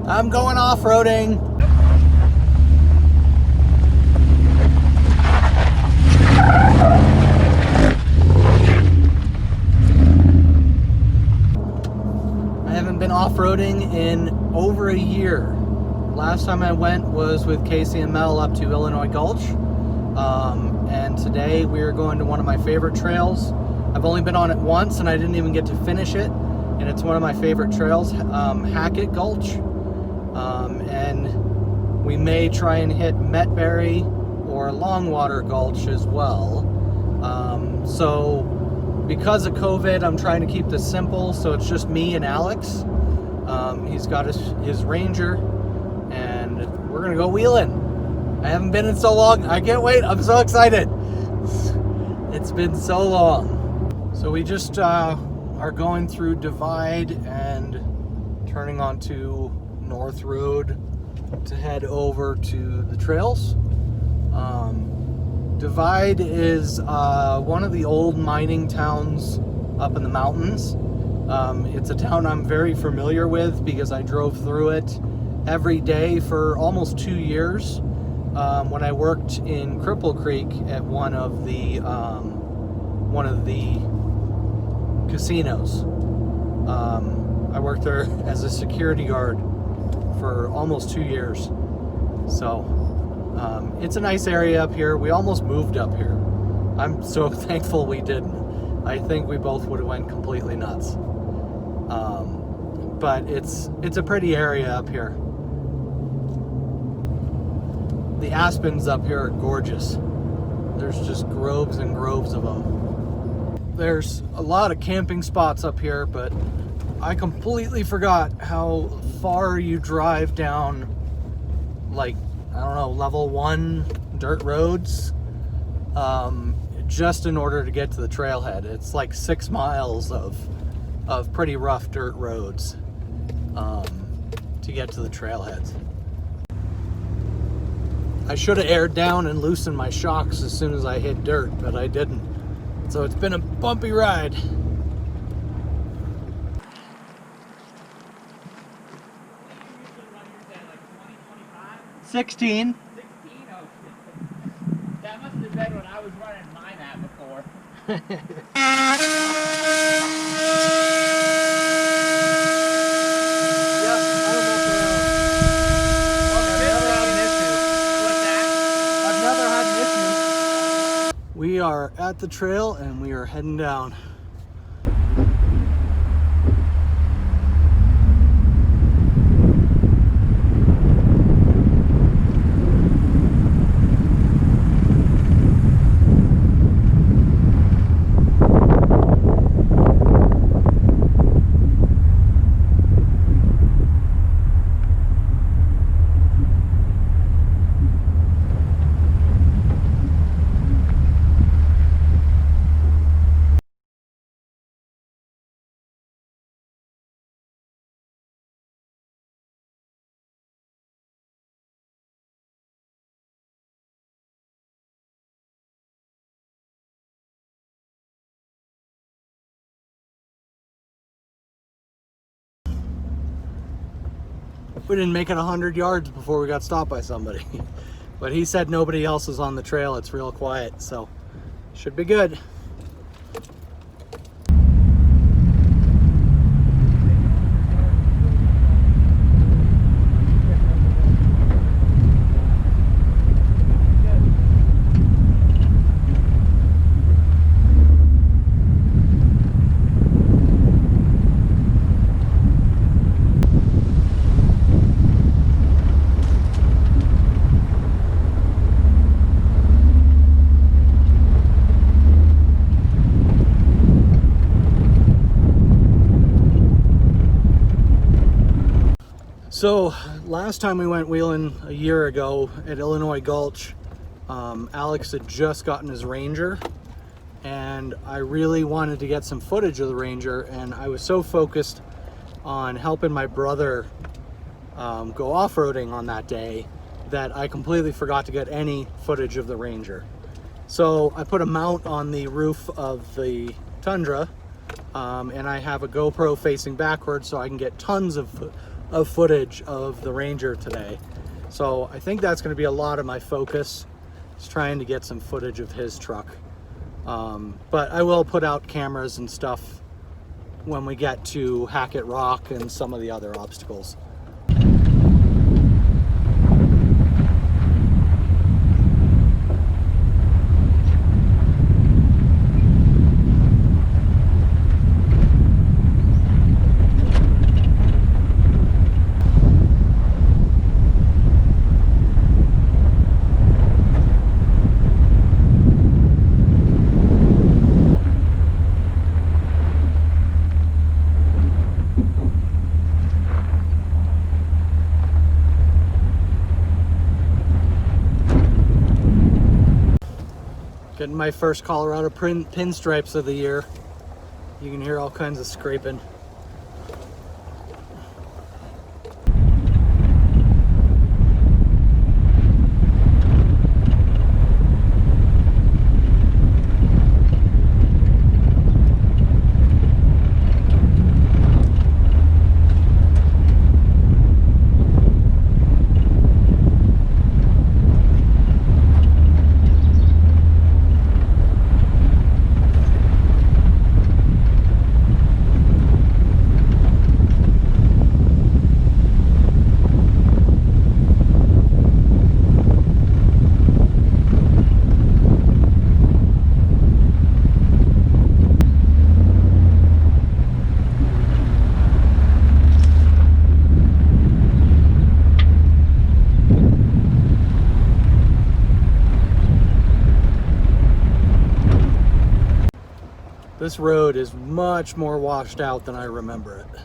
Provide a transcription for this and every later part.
I'm going off-roading. I haven't been off-roading in over a year. Last time I went was with Casey and Mel up to Illinois Gulch. And today we are going to one of my favorite trails. I've only been on it once and I didn't even get to finish it. And it's one of my favorite trails, Hackett Gulch. And we may try and hit Metbury or Longwater Gulch as well. So because of COVID, I'm trying to keep this simple. So it's just me and Alex. He's got his Ranger and we're gonna go wheeling. I haven't been in so long. I can't wait. I'm so excited. It's been so long. So we just are going through Divide and turning onto North Road to head over to the trails. Divide is one of the old mining towns up in the mountains. It's a town I'm very familiar with because I drove through it every day for almost 2 years. When I worked in Cripple Creek at one of the casinos. I worked there as a security guard for almost 2 years. So it's a nice area up here. We almost moved up here. I'm so thankful we didn't. I think we both would have went completely nuts. But it's a pretty area up here. The aspens up here are gorgeous. There's just groves and groves of them. There's a lot of camping spots up here, but I completely forgot how far you drive down, like, I don't know, level 1 dirt roads, just in order to get to the trailhead. It's like 6 miles of pretty rough dirt roads to get to the trailheads. I should have aired down and loosened my shocks as soon as I hit dirt, but I didn't. So it's been a bumpy ride. $16. That must have been when I was running mine at before. We are at the trail and we are heading down. We didn't make it 100 yards before we got stopped by somebody. But he said nobody else is on the trail. It's real quiet, so should be good. So last time we went wheeling a year ago at Illinois Gulch, Alex had just gotten his Ranger and I really wanted to get some footage of the Ranger, and I was so focused on helping my brother go off-roading on that day that I completely forgot to get any footage of the Ranger. So I put a mount on the roof of the Tundra and I have a GoPro facing backwards so I can get tons of of footage of the Ranger today. So I think that's going to be a lot of my focus, is trying to get some footage of his truck. But I will put out cameras and stuff when we get to Hackett Rock and some of the other obstacles. Getting my first Colorado pinstripes of the year. You can hear all kinds of scraping. This road is much more washed out than I remember it.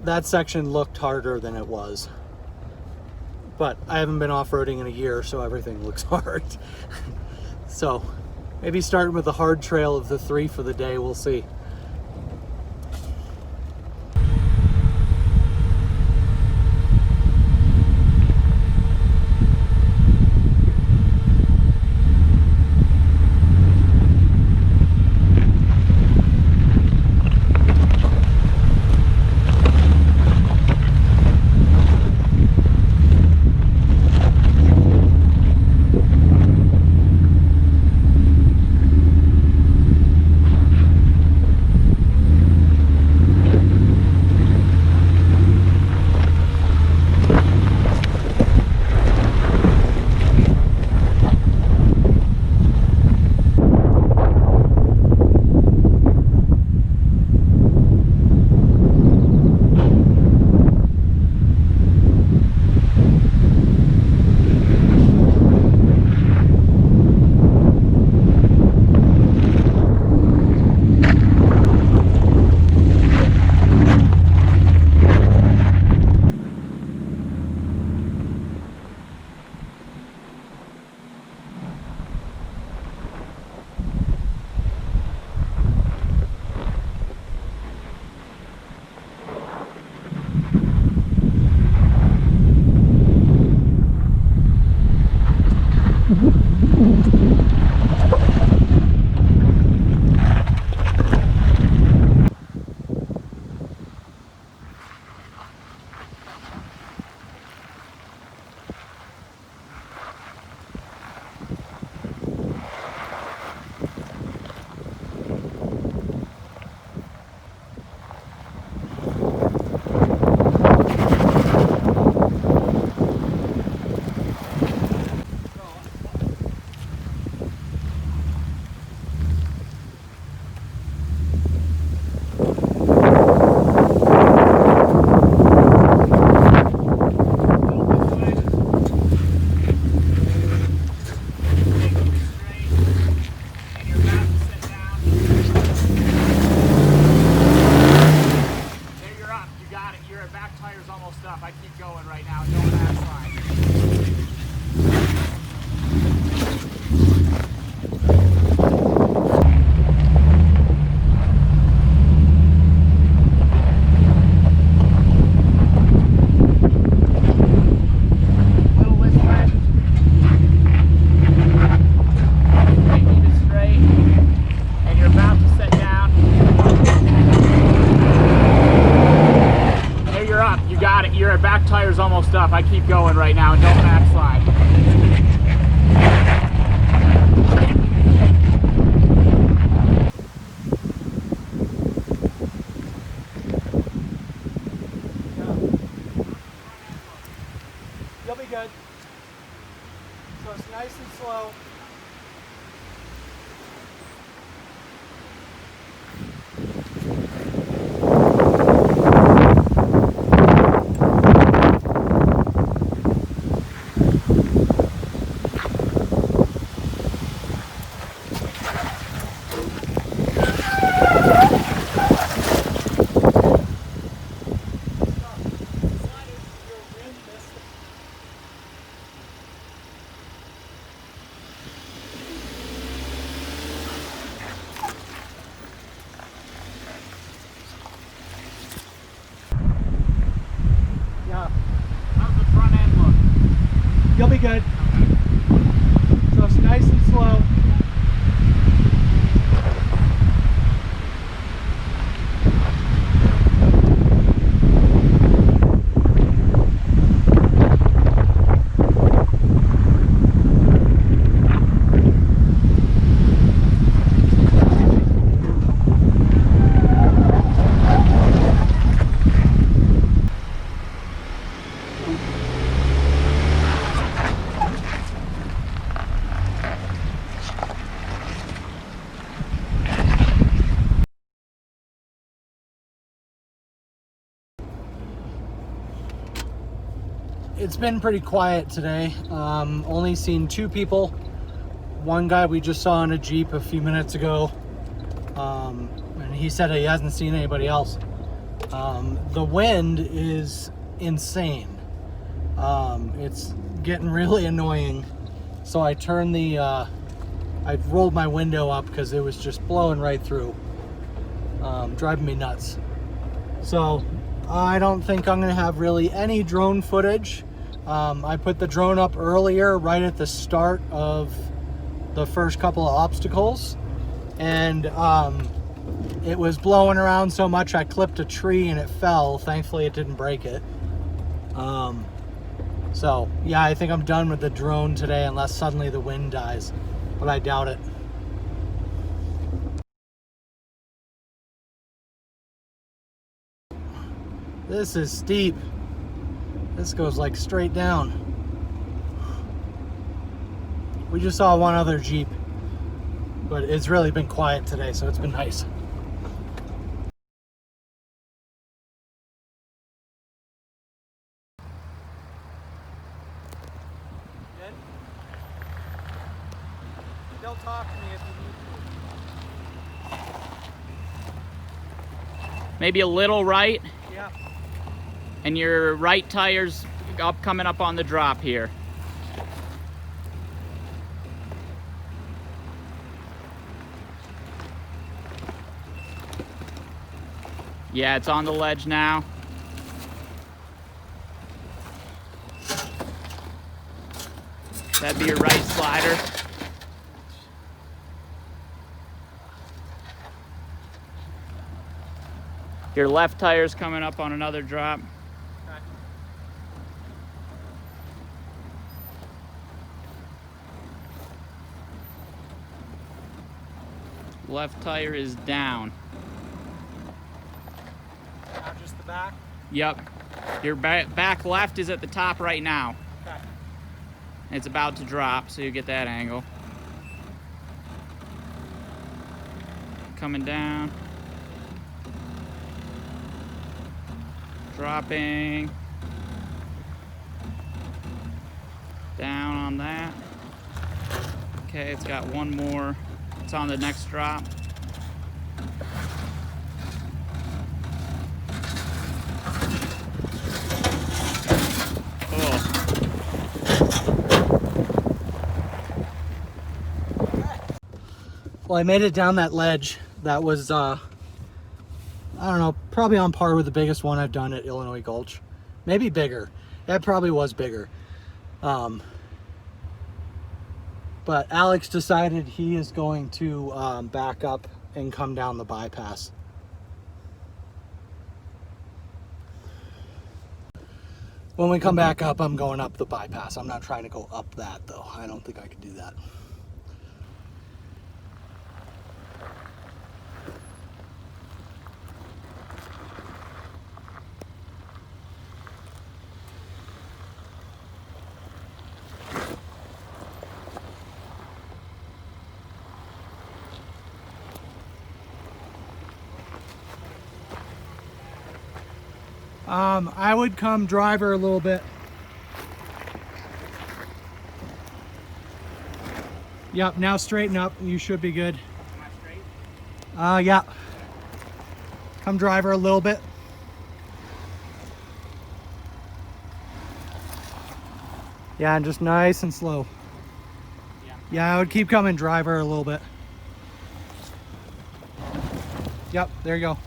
That section looked harder than it was, but I haven't been off-roading in a year, so everything looks hard. So maybe starting with the hard trail of the 3 for the day, we'll see. keep going right now. Don't backslide. Your back tire's almost up. I keep going right now and don't backslide. You'll be good. So it's nice and slow. You'll be good. So it's nice and slow. It's been pretty quiet today. Only seen 2 people. One guy we just saw in a Jeep a few minutes ago. And he said he hasn't seen anybody else. The wind is insane. It's getting really annoying. So I turned I rolled my window up because it was just blowing right through. Driving me nuts. So I don't think I'm gonna have really any drone footage. I put the drone up earlier, right at the start of the first couple of obstacles, and it was blowing around so much I clipped a tree and it fell. Thankfully it didn't break it. So yeah, I think I'm done with the drone today unless suddenly the wind dies, but I doubt it. This is steep. This goes like straight down. We just saw one other Jeep, but it's really been quiet today, so it's been nice. Good? They'll talk to me if you need to. Maybe a little right. Yeah. And your right tire's coming up on the drop here. Yeah, it's on the ledge now. That'd be your right slider. Your left tire's coming up on another drop. Okay. Left tire is down. Now just the back? Yep. Your back left is at the top right now. Okay. It's about to drop, so you get that angle. Coming down. Dropping. Down on that. Okay, it's got one more. It's on the next drop. Well, I made it down that ledge. That was, I don't know, probably on par with the biggest one I've done at Illinois Gulch. Maybe bigger. That probably was bigger. But Alex decided he is going to back up and come down the bypass. When we come back up, I'm going up the bypass. I'm not trying to go up that, though. I don't think I can do that. I would come driver a little bit. Yep, now straighten up. You should be good. Am I straight? Yeah. Come driver a little bit. Yeah, and just nice and slow. Yeah. Yeah, I would keep coming driver a little bit. Yep, there you go.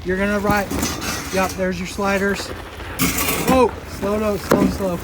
You're gonna ride. Yep, there's your sliders. Whoa, slow, slow.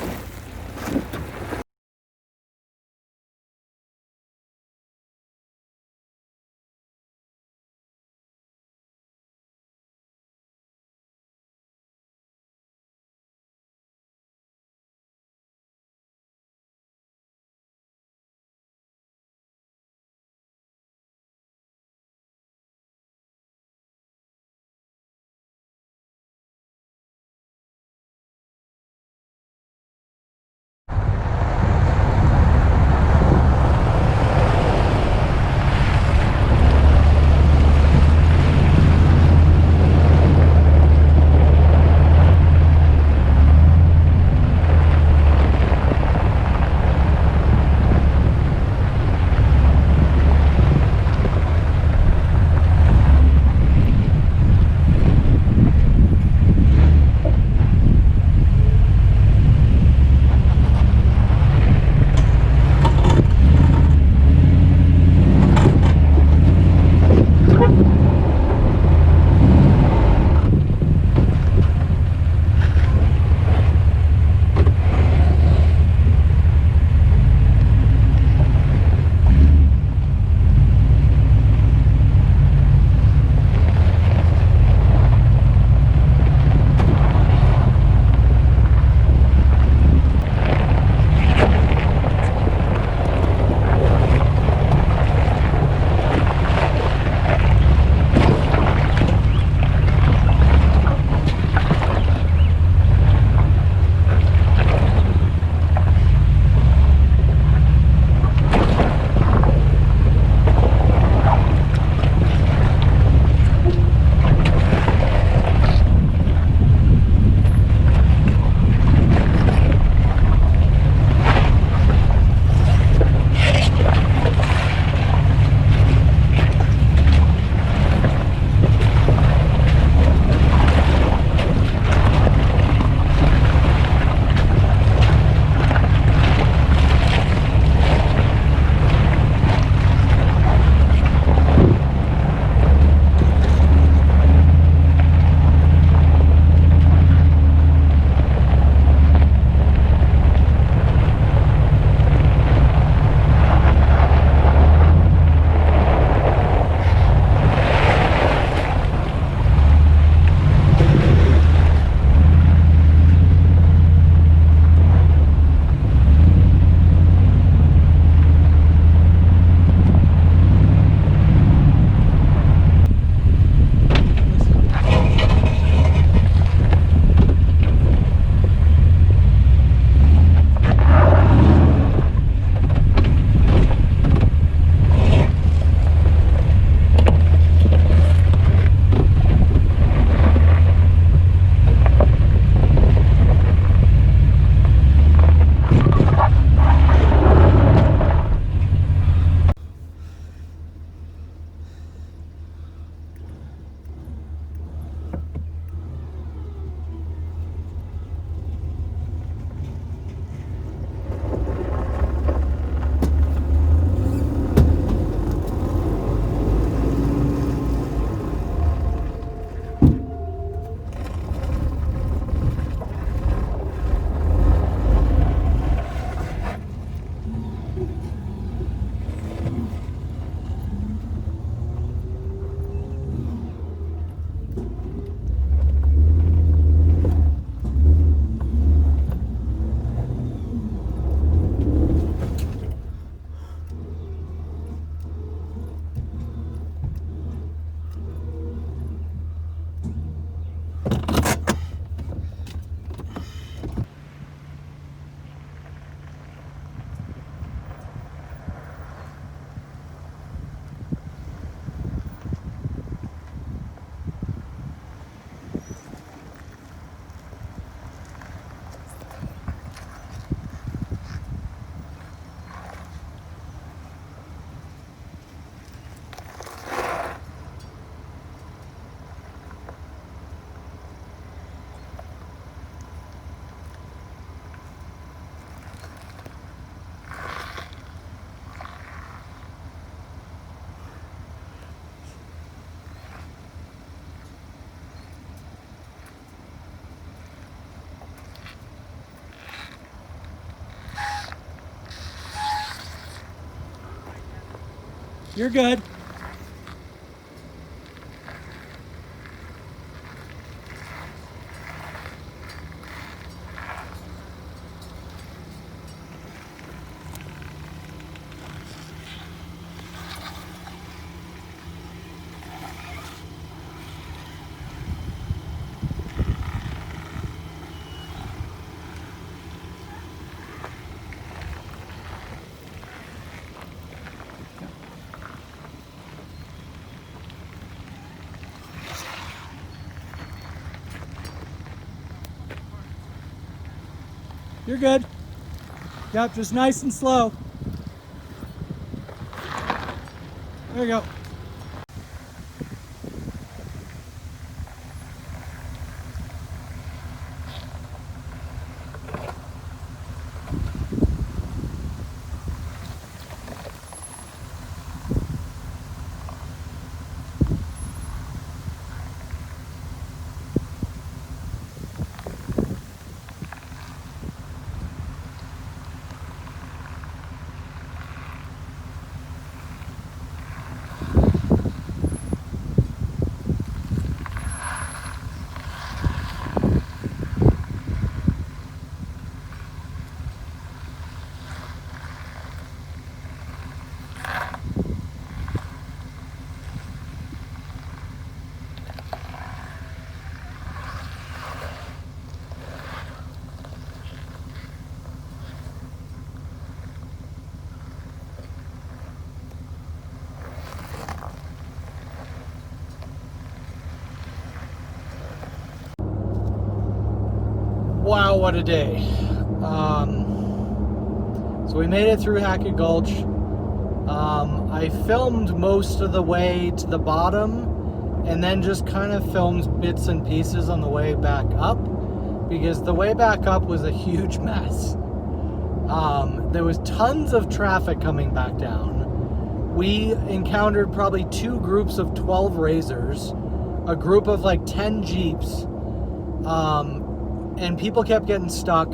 You're good. You're good. Yep, just nice and slow. There you go. Wow, what a day. So we made it through Hackett Gulch. I filmed most of the way to the bottom and then just kind of filmed bits and pieces on the way back up, because the way back up was a huge mess. There was tons of traffic coming back down. We encountered probably 2 groups of 12 Razors, a group of like 10 Jeeps, and people kept getting stuck.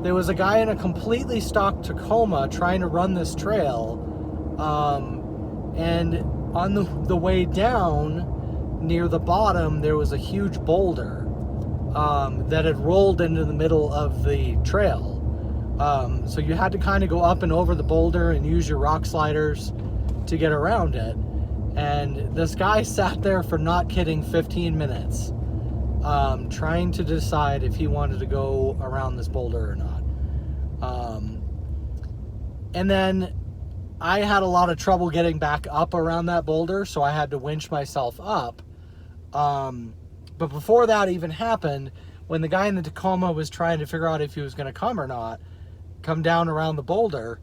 There was a guy in a completely stock Tacoma trying to run this trail, and on the way down near the bottom there was a huge boulder that had rolled into the middle of the trail. So you had to kind of go up and over the boulder and use your rock sliders to get around it. And this guy sat there for, not kidding, 15 minutes trying to decide if he wanted to go around this boulder or not. And then I had a lot of trouble getting back up around that boulder, so I had to winch myself up. But before that even happened, when the guy in the Tacoma was trying to figure out if he was going to come or not, come down around the boulder,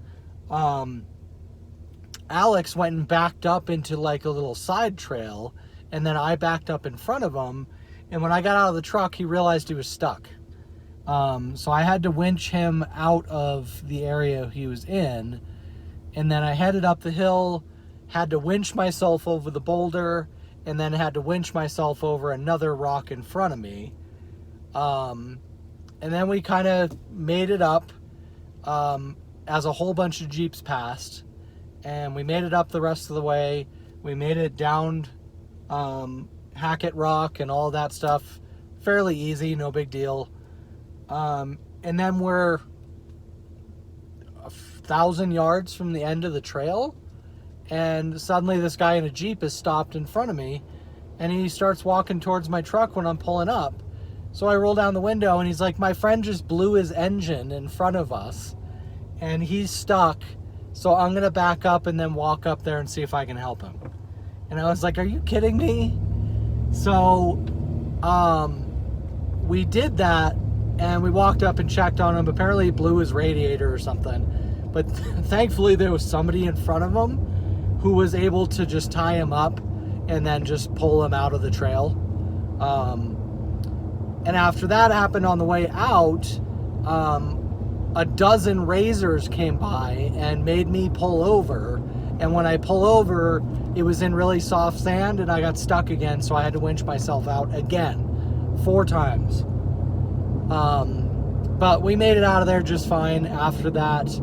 Alex went and backed up into like a little side trail, and then I backed up in front of him. And when I got out of the truck, he realized he was stuck. So I had to winch him out of the area he was in. And then I headed up the hill, had to winch myself over the boulder, and then had to winch myself over another rock in front of me. And then we kind of made it up as a whole bunch of Jeeps passed. And we made it up the rest of the way. We made it down Hackett Rock and all that stuff fairly easy, no big deal. And then we're 1,000 yards from the end of the trail, and suddenly this guy in a Jeep is stopped in front of me, and he starts walking towards my truck when I'm pulling up. So I roll down the window, and he's like, my friend just blew his engine in front of us and he's stuck, so I'm gonna back up and then walk up there and see if I can help him. And I was like, are you kidding me? So we did that, and we walked up and checked on him. Apparently he blew his radiator or something, but thankfully there was somebody in front of him who was able to just tie him up and then just pull him out of the trail. And after that happened on the way out, a dozen Razors came by and made me pull over. And when I pull over, it was in really soft sand and I got stuck again, so I had to winch myself out again, 4 times. But we made it out of there just fine after that,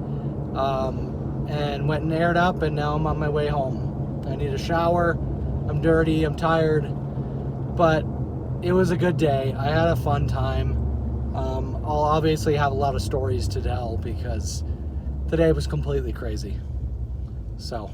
and went and aired up, and now I'm on my way home. I need a shower. I'm dirty, I'm tired, but it was a good day. I had a fun time. I'll obviously have a lot of stories to tell because today was completely crazy. So